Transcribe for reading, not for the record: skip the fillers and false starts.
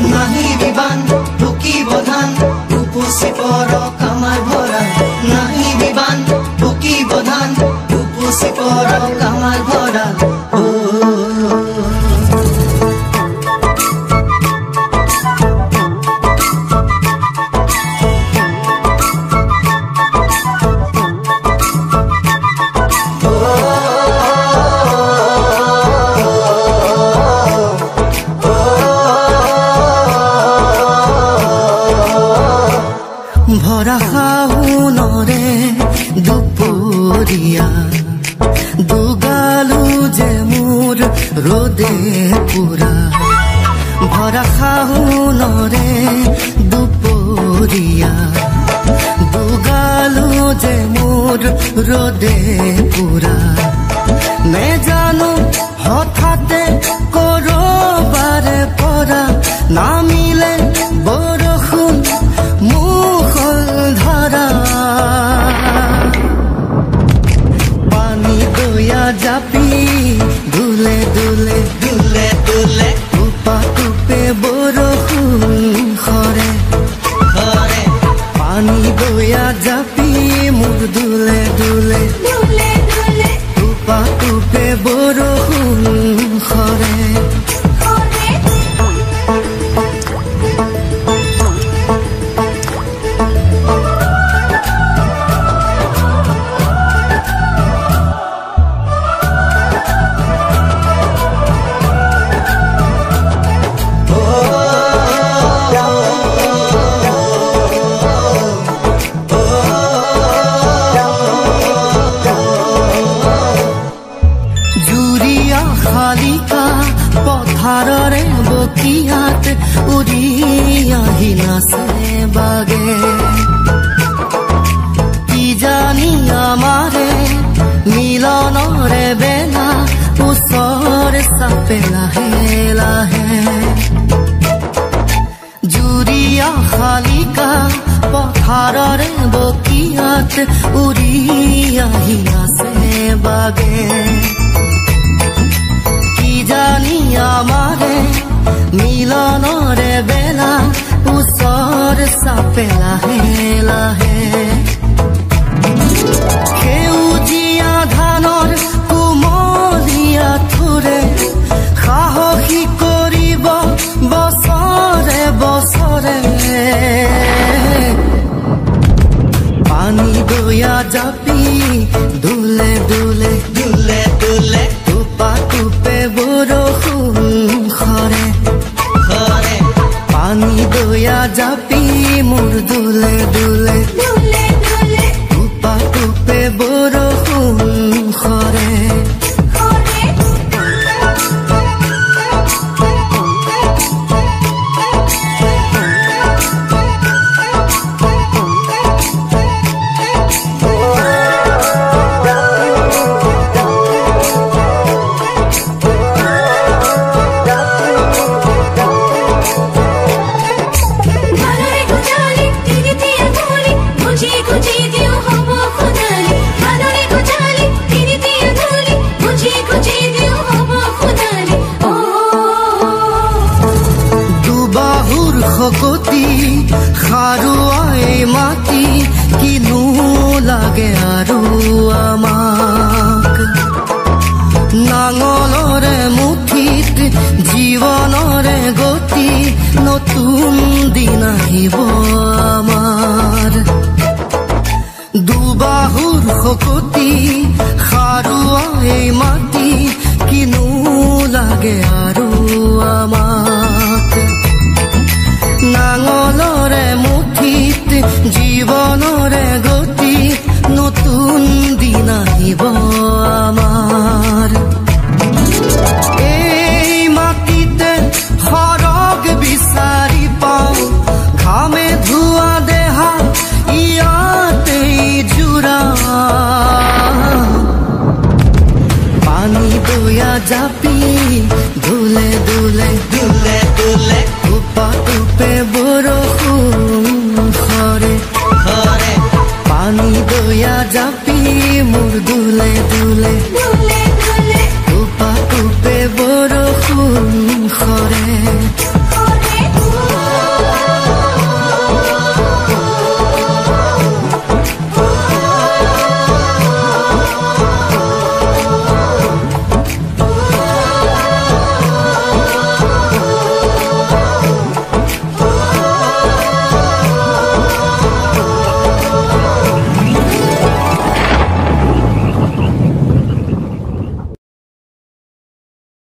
নাহি বিবান ঢুকিব ধান উপচি পৰক আমাৰ ভঁৰাল নাহি বিবান ঢুকিব ধান উপচি পৰক আমাৰ ভঁৰাল ভৰা শাওনৰে দুপৰীয়া দুগালো যে মোৰ ৰ'দে পুৰা ভৰা শাওনৰে দুপৰীয়া দুগালো যে মোৰ ৰ'দে পুৰা নেজানো হঠাতে কৰবাৰে পৰা নামিলে বৰষুণ ধৰা পানী দয়া জাপি দুলে দুলে দুলে দুলে টুপা টুপে বৰষুণ সৰে সৰে পানী দয়া জাপি মোৰ দুলে দুলে দুলে দুলে টুপা টুপে বৰষুণ সৰে শালিকা পথাৰৰে বকিয়াত উৰি আহি নাচে বাগে কি জানি আমাৰে মিলনৰে বেলা ওচৰে চাপে লাহে লাহে জুৰিয়া শালিকা পথাৰৰে বকিয়াত উৰি আহি নাচে বাগে জানি আমাৰে মিলনৰে বেলা ওচৰ চাপে লাহে লাহে সেউজীয়া ধানৰ কোমলীয়া থোৰে সাহসী কৰিব বছৰে বছৰে পানী দয়া জাপি দুলে দুলে দুলে দুলে টুপা টুপে বৰষুণ সৰে সৰে পানী দয়া জাপি মোৰ দুলে দুলে দুলে দুলে টুপা টুপে বৰষুণ সৰে শকতি সাৰুৱাই মাটি কিনো লাগে আৰু আমাক নাঙলৰে মুঠিত জীৱনৰে গতি নতুন দিন আহিব